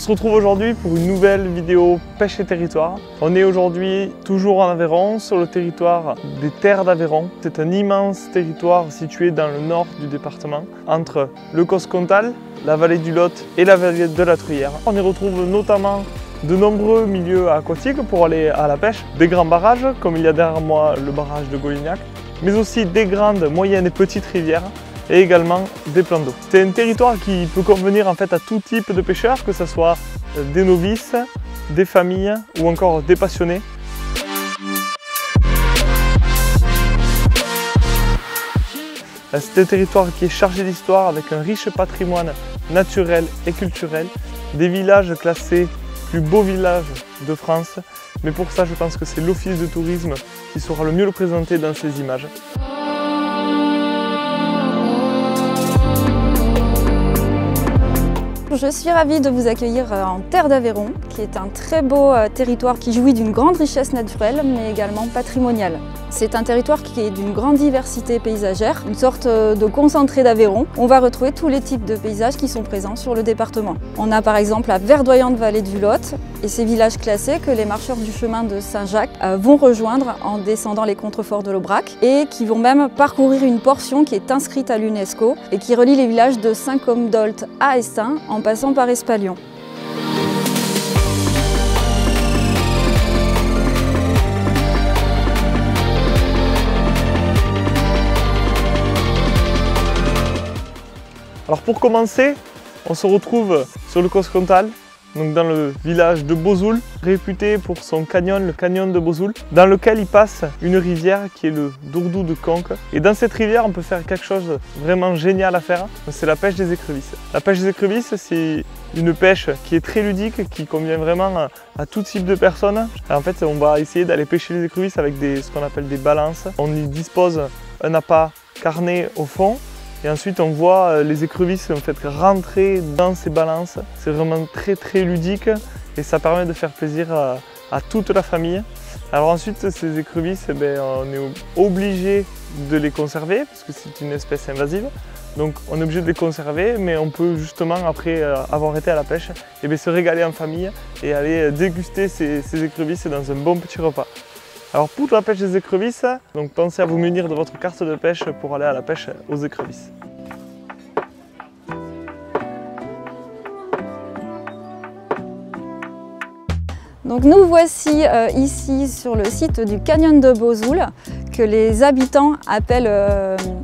On se retrouve aujourd'hui pour une nouvelle vidéo pêche et territoire. On est aujourd'hui toujours en Aveyron, sur le territoire des terres d'Aveyron. C'est un immense territoire situé dans le nord du département, entre le Cosses-Comtal, la vallée du Lot et la vallée de la Truyère. On y retrouve notamment de nombreux milieux aquatiques pour aller à la pêche, des grands barrages comme il y a derrière moi le barrage de Golignac, mais aussi des grandes, moyennes et petites rivières et également des plans d'eau. C'est un territoire qui peut convenir en fait à tout type de pêcheurs, que ce soit des novices, des familles ou encore des passionnés. C'est un territoire qui est chargé d'histoire avec un riche patrimoine naturel et culturel, des villages classés plus beaux villages de France, mais pour ça je pense que c'est l'office de tourisme qui saura le mieux le présenter dans ces images. Je suis ravie de vous accueillir en terre d'Aveyron, qui est un très beau territoire qui jouit d'une grande richesse naturelle, mais également patrimoniale. C'est un territoire qui est d'une grande diversité paysagère, une sorte de concentré d'Aveyron. On va retrouver tous les types de paysages qui sont présents sur le département. On a par exemple la verdoyante vallée du Lot et ces villages classés que les marcheurs du chemin de Saint-Jacques vont rejoindre en descendant les contreforts de l'Aubrac et qui vont même parcourir une portion qui est inscrite à l'UNESCO et qui relie les villages de Saint-Côme-d'Olt à Estin en passant par Espalion. Alors pour commencer, on se retrouve sur le Cosses-Comtal, donc dans le village de Bozoul, réputé pour son canyon, le canyon de Bozoul, dans lequel il passe une rivière qui est le Dourdou de Conques. Et dans cette rivière, on peut faire quelque chose de vraiment génial à faire, c'est la pêche des écrevisses. La pêche des écrevisses, c'est une pêche qui est très ludique, qui convient vraiment à tout type de personnes. En fait, on va essayer d'aller pêcher les écrevisses avec ce qu'on appelle des balances. On y dispose un appât carné au fond. Et ensuite on voit les écrevisses en fait rentrer dans ces balances. C'est vraiment très ludique et ça permet de faire plaisir à toute la famille. Alors ensuite ces écrevisses, on est obligé de les conserver parce que c'est une espèce invasive. Donc on est obligé de les conserver, mais on peut justement après avoir été à la pêche se régaler en famille et aller déguster ces écrevisses dans un bon petit repas. Alors pour la pêche des écrevisses, donc pensez à vous munir de votre carte de pêche pour aller à la pêche aux écrevisses. Donc nous voici ici sur le site du canyon de Bozoul, que les habitants appellent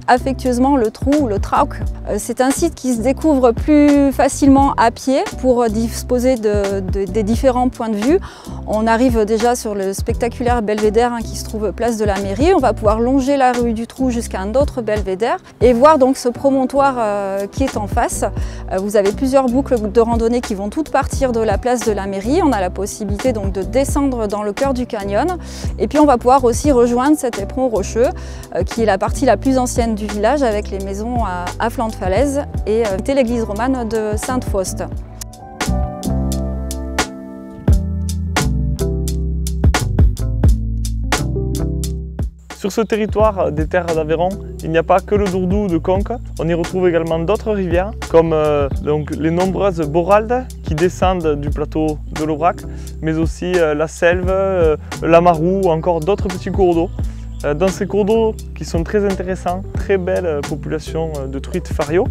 affectueusement le trou ou le trauc. C'est un site qui se découvre plus facilement à pied pour disposer des différents points de vue. On arrive déjà sur le spectaculaire belvédère qui se trouve place de la mairie. On va pouvoir longer la rue du Trou jusqu'à un autre belvédère et voir donc ce promontoire qui est en face. Vous avez plusieurs boucles de randonnée qui vont toutes partir de la place de la mairie. On a la possibilité donc de descendre dans le cœur du canyon et puis on va pouvoir aussi rejoindre cet éperon rocheux qui est la partie la plus ancienne du village avec les maisons à flanc de falaise et l'église romane de Sainte-Fauste. Sur ce territoire des terres d'Aveyron, il n'y a pas que le Dourdou de Conques, on y retrouve également d'autres rivières comme donc les nombreuses Boraldes qui descendent du plateau de l'Aubrac, mais aussi la Selve, la Marou ou encore d'autres petits cours d'eau. Dans ces cours d'eau qui sont très intéressants, très belle population de truites fario.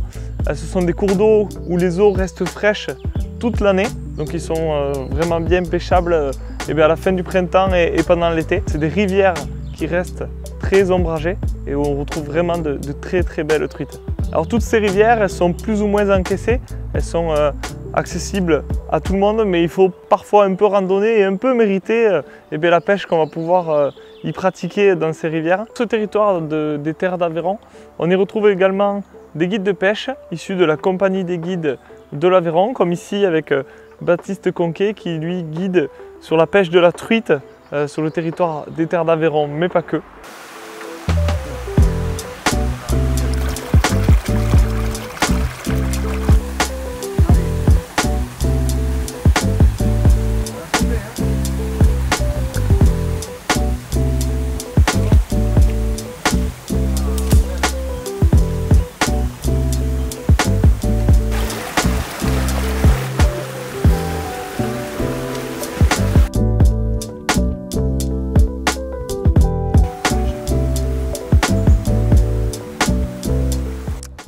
Ce sont des cours d'eau où les eaux restent fraîches toute l'année, donc ils sont vraiment bien pêchables à la fin du printemps et pendant l'été. C'est des rivières qui restent très ombragées et où on retrouve vraiment de très belles truites. Alors toutes ces rivières, elles sont plus ou moins encaissées, elles sont accessibles à tout le monde, mais il faut parfois un peu randonner et un peu mériter la pêche qu'on va pouvoir y pratiquer dans ces rivières. Sur ce territoire des terres d'Aveyron, on y retrouve également des guides de pêche issus de la compagnie des guides de l'Aveyron, comme ici avec Baptiste Conquet qui lui guide sur la pêche de la truite sur le territoire des terres d'Aveyron, mais pas que.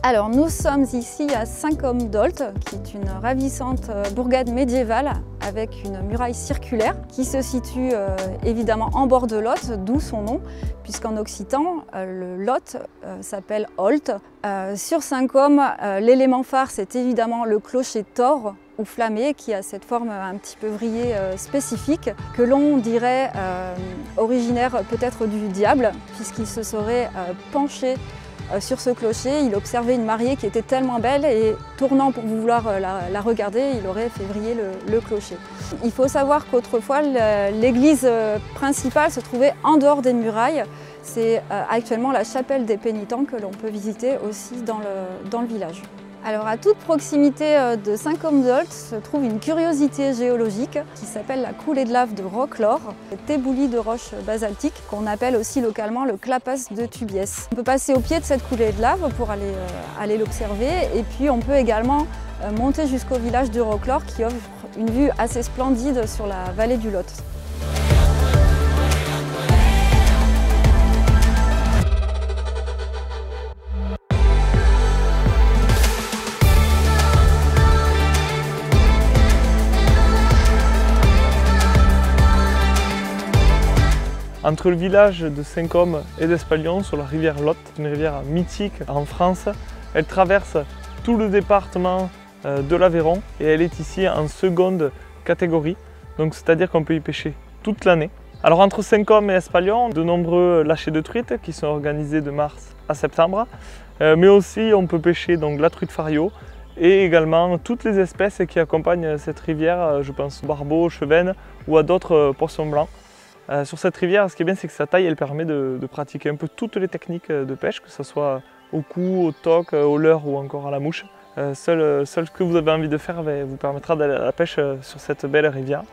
Alors nous sommes ici à Saint-Côme-d'Olt, qui est une ravissante bourgade médiévale avec une muraille circulaire qui se situe évidemment en bord de Lot, d'où son nom, puisqu'en occitan, le Lot s'appelle Olt. Sur Saint-Côme, l'élément phare, c'est évidemment le clocher tors ou flammé, qui a cette forme un petit peu vrillée spécifique, que l'on dirait originaire peut-être du diable, puisqu'il se serait penché sur ce clocher. Il observait une mariée qui était tellement belle et tournant pour vouloir la regarder, il aurait fait vriller le clocher. Il faut savoir qu'autrefois, l'église principale se trouvait en dehors des murailles. C'est actuellement la chapelle des pénitents que l'on peut visiter aussi dans le village. Alors à toute proximité de Saint-Côme-d'Olt se trouve une curiosité géologique qui s'appelle la coulée de lave de Roquelaure, cette éboulis de roches basaltiques qu'on appelle aussi localement le clapas de Tubiès. On peut passer au pied de cette coulée de lave pour aller l'observer, et puis on peut également monter jusqu'au village de Roquelaure qui offre une vue assez splendide sur la vallée du Lot. Entre le village de Saint-Côme et d'Espalion, sur la rivière Lot, une rivière mythique en France, elle traverse tout le département de l'Aveyron et elle est ici en seconde catégorie, donc c'est-à-dire qu'on peut y pêcher toute l'année. Alors entre Saint-Côme et Espalion, de nombreux lâchers de truites qui sont organisés de mars à septembre, mais aussi on peut pêcher donc la truite fario et également toutes les espèces qui accompagnent cette rivière, je pense au barbeau, chevenne ou à d'autres poissons blancs. Sur cette rivière, ce qui est bien, c'est que sa taille, elle permet de pratiquer un peu toutes les techniques de pêche, que ce soit au coup, au toc, au leurre ou encore à la mouche. Seul ce que vous avez envie de faire vous permettra d'aller à la pêche sur cette belle rivière.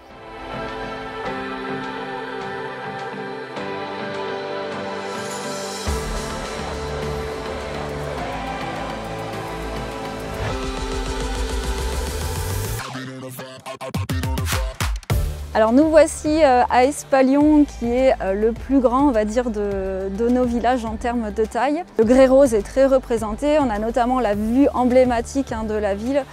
Alors nous voici à Espalion, qui est le plus grand, on va dire, de nos villages en termes de taille. Le grès rose est très représenté. On a notamment la vue emblématique de la ville,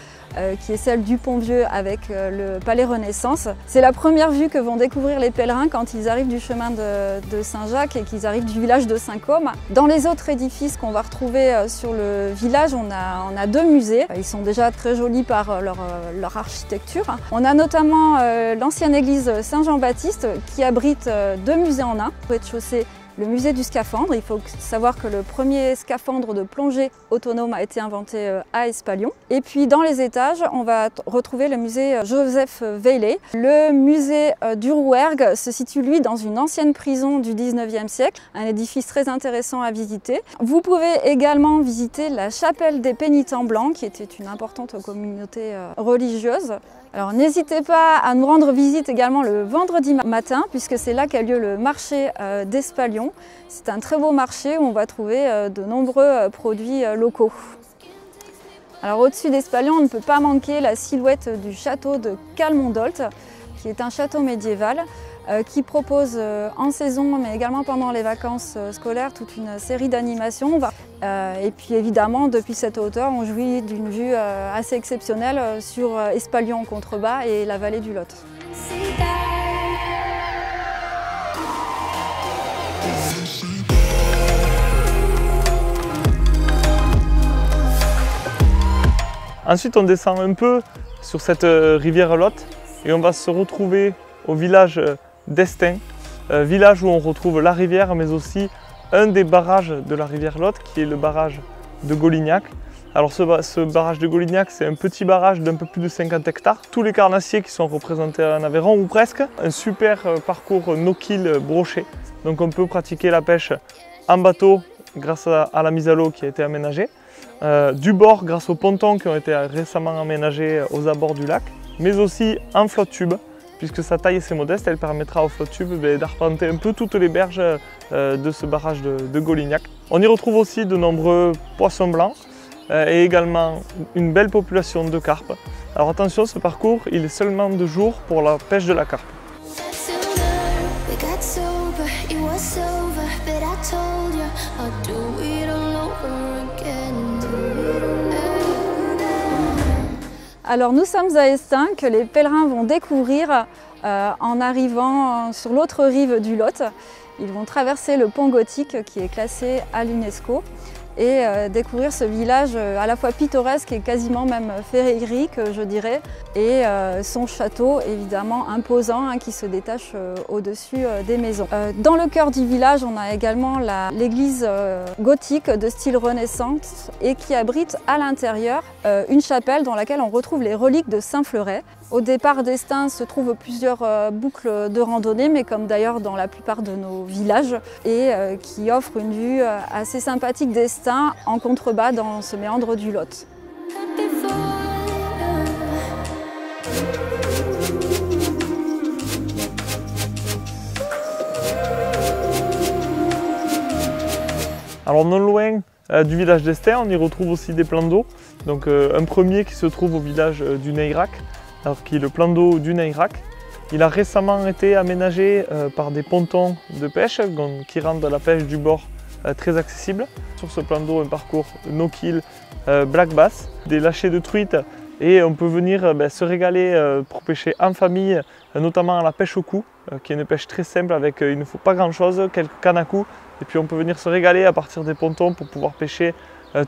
qui est celle du Pont-Vieux avec le Palais Renaissance. C'est la première vue que vont découvrir les pèlerins quand ils arrivent du chemin de Saint-Jacques et qu'ils arrivent du village de Saint-Côme. Dans les autres édifices qu'on va retrouver sur le village, on a deux musées. Ils sont déjà très jolis par leur architecture. On a notamment l'ancienne église Saint-Jean-Baptiste qui abrite deux musées en un. Au rez-de-chaussée, le musée du scaphandre. Il faut savoir que le premier scaphandre de plongée autonome a été inventé à Espalion. Et puis dans les étages, on va retrouver le musée Joseph Weillet. Le musée du Rouergue se situe lui dans une ancienne prison du 19e siècle, un édifice très intéressant à visiter. Vous pouvez également visiter la chapelle des pénitents blancs, qui était une importante communauté religieuse. Alors n'hésitez pas à nous rendre visite également le vendredi matin, puisque c'est là qu'a lieu le marché d'Espalion. C'est un très beau marché où on va trouver de nombreux produits locaux. Alors au-dessus d'Espalion, on ne peut pas manquer la silhouette du château de Calmont-d'Olt, qui est un château médiéval qui propose en saison, mais également pendant les vacances scolaires, toute une série d'animations. Et puis évidemment, depuis cette hauteur, on jouit d'une vue assez exceptionnelle sur Espalion en contrebas et la vallée du Lot. Ensuite, on descend un peu sur cette rivière Lot et on va se retrouver au village d'Estaing, village où on retrouve la rivière, mais aussi un des barrages de la rivière Lot, qui est le barrage de Golignac. Alors ce barrage de Golignac, c'est un petit barrage d'un peu plus de 50 hectares. Tous les carnassiers qui sont représentés en Aveyron, ou presque. Un super parcours no-kill broché. Donc on peut pratiquer la pêche en bateau grâce à la mise à l'eau qui a été aménagée. Du bord grâce aux pontons qui ont été récemment aménagés aux abords du lac. Mais aussi en flotte tube. Puisque sa taille est assez modeste, elle permettra aux flottes tubes d'arpenter un peu toutes les berges de ce barrage de Golignac. On y retrouve aussi de nombreux poissons blancs et également une belle population de carpes. Alors attention, ce parcours, il est seulement de jour pour la pêche de la carpe. Alors nous sommes à Estaing, que les pèlerins vont découvrir en arrivant sur l'autre rive du Lot. Ils vont traverser le pont gothique qui est classé à l'UNESCO et découvrir ce village à la fois pittoresque et quasiment même féerique, je dirais, et son château évidemment imposant qui se détache au-dessus des maisons. Dans le cœur du village, on a également l'église gothique de style Renaissance et qui abrite à l'intérieur une chapelle dans laquelle on retrouve les reliques de Saint Fleuret. Au départ d'Estaing se trouvent plusieurs boucles de randonnée, mais comme d'ailleurs dans la plupart de nos villages, et qui offrent une vue assez sympathique d'Estaing en contrebas dans ce méandre du Lot. Alors non loin du village d'Estaing, on y retrouve aussi des plans d'eau. Donc un premier qui se trouve au village du Neyrac, alors qui est le plan d'eau du Neyrac. Il a récemment été aménagé par des pontons de pêche qui rendent la pêche du bord très accessible. Sur ce plan d'eau, un parcours no-kill black bass, des lâchers de truites, et on peut venir se régaler pour pêcher en famille, notamment à la pêche au cou, qui est une pêche très simple avec il ne faut pas grand chose, quelques cannes à coups, et puis on peut venir se régaler à partir des pontons pour pouvoir pêcher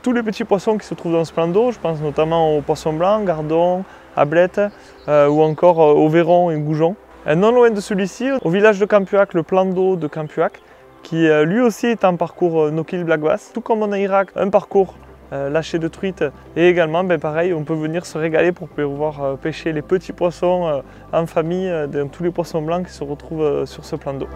tous les petits poissons qui se trouvent dans ce plan d'eau. Je pense notamment aux poissons blancs, gardons, ablettes ou encore aux vairons et goujon. Non loin de celui-ci, au village de Campuac, le plan d'eau de Campuac, qui lui aussi est en parcours no-kill black bass. Tout comme au Neyrac, un parcours lâché de truite, et également pareil, on peut venir se régaler pour pouvoir pêcher les petits poissons en famille, dans tous les poissons blancs qui se retrouvent sur ce plan d'eau.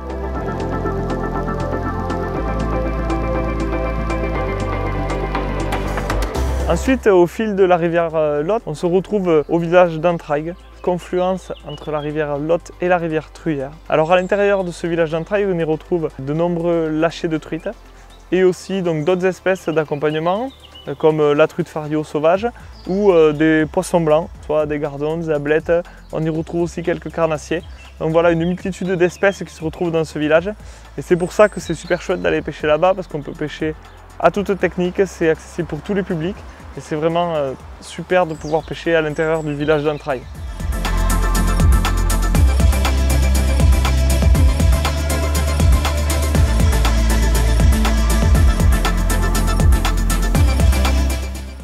Ensuite, au fil de la rivière Lot, on se retrouve au village d'Entraigues, confluence entre la rivière Lot et la rivière Truyère. Alors à l'intérieur de ce village d'Entraigues, on y retrouve de nombreux lâchers de truites et aussi d'autres espèces d'accompagnement comme la truite fario sauvage ou des poissons blancs, soit des gardons, des ablettes. On y retrouve aussi quelques carnassiers. Donc voilà, une multitude d'espèces qui se retrouvent dans ce village, et c'est pour ça que c'est super chouette d'aller pêcher là-bas, parce qu'on peut pêcher à toute technique, c'est accessible pour tous les publics. Et c'est vraiment super de pouvoir pêcher à l'intérieur du village d'Entraigues.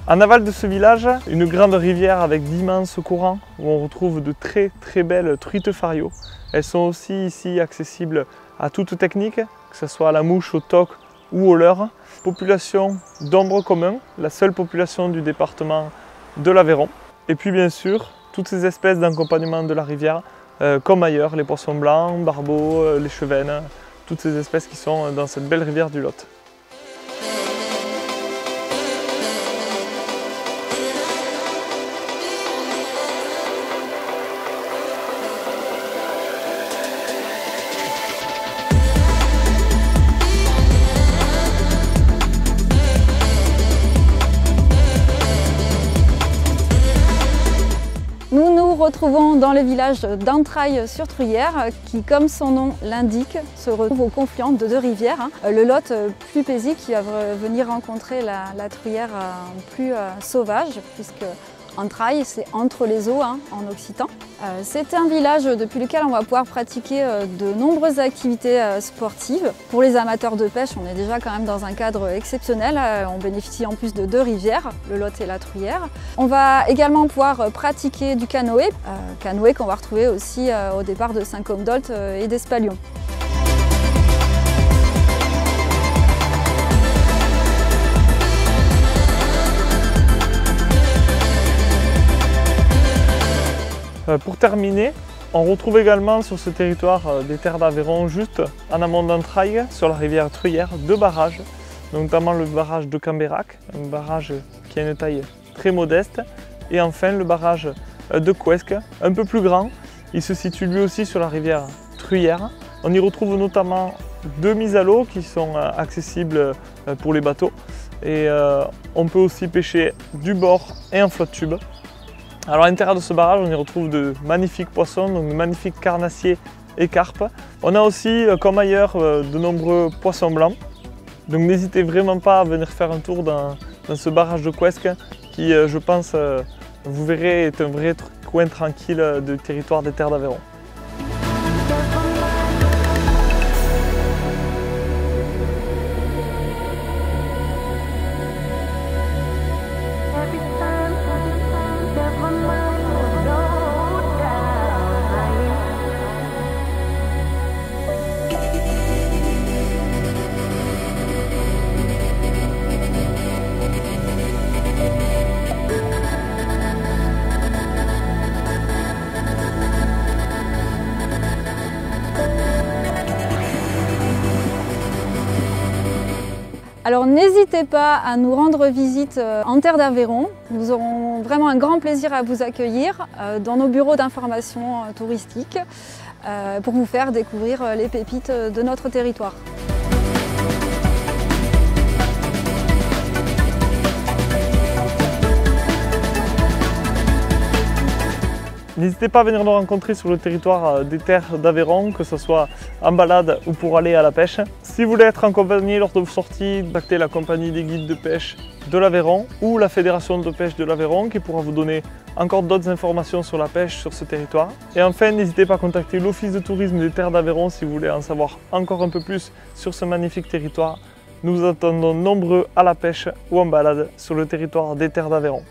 En aval de ce village, une grande rivière avec d'immenses courants où on retrouve de très belles truites fario. Elles sont aussi ici accessibles à toute technique, que ce soit à la mouche, au toc ou au leurre. Population d'ombre commun, la seule population du département de l'Aveyron. Et puis bien sûr, toutes ces espèces d'accompagnement de la rivière, comme ailleurs, les poissons blancs, barbeaux, les chevennes, toutes ces espèces qui sont dans cette belle rivière du Lot. Nous nous retrouvons dans le village d'Entrailles-sur-Truyère qui, comme son nom l'indique, se retrouve au confluent de deux rivières. Le Lot plus paisible qui va venir rencontrer la Truyère plus sauvage, puisque Entrailles, c'est entre les eaux en occitan. C'est un village depuis lequel on va pouvoir pratiquer de nombreuses activités sportives. Pour les amateurs de pêche, on est déjà quand même dans un cadre exceptionnel. On bénéficie en plus de deux rivières, le Lot et la Truyère. On va également pouvoir pratiquer du canoë, canoë qu'on va retrouver aussi au départ de Saint-Côme-d'Olt et d'Espalion. Pour terminer, on retrouve également sur ce territoire des terres d'Aveyron, juste en amont d'Entraigues, sur la rivière Truyère, deux barrages, notamment le barrage de Cambérac, un barrage qui a une taille très modeste, et enfin le barrage de Couesques, un peu plus grand. Il se situe lui aussi sur la rivière Truyère. On y retrouve notamment deux mises à l'eau qui sont accessibles pour les bateaux, et on peut aussi pêcher du bord et en flotte tube. Alors à l'intérieur de ce barrage, on y retrouve de magnifiques poissons, donc de magnifiques carnassiers et carpes. On a aussi, comme ailleurs, de nombreux poissons blancs. Donc n'hésitez vraiment pas à venir faire un tour dans ce barrage de Couesques qui, je pense, vous verrez, est un vrai coin tranquille du territoire des Terres d'Aveyron. Alors n'hésitez pas à nous rendre visite en Terres d'Aveyron. Nous aurons vraiment un grand plaisir à vous accueillir dans nos bureaux d'information touristique pour vous faire découvrir les pépites de notre territoire. N'hésitez pas à venir nous rencontrer sur le territoire des Terres d'Aveyron, que ce soit en balade ou pour aller à la pêche. Si vous voulez être accompagné lors de vos sorties, contactez la compagnie des guides de pêche de l'Aveyron ou la fédération de pêche de l'Aveyron qui pourra vous donner encore d'autres informations sur la pêche sur ce territoire. Et enfin, n'hésitez pas à contacter l'Office de tourisme des Terres d'Aveyron si vous voulez en savoir encore un peu plus sur ce magnifique territoire. Nous vous attendons nombreux à la pêche ou en balade sur le territoire des Terres d'Aveyron.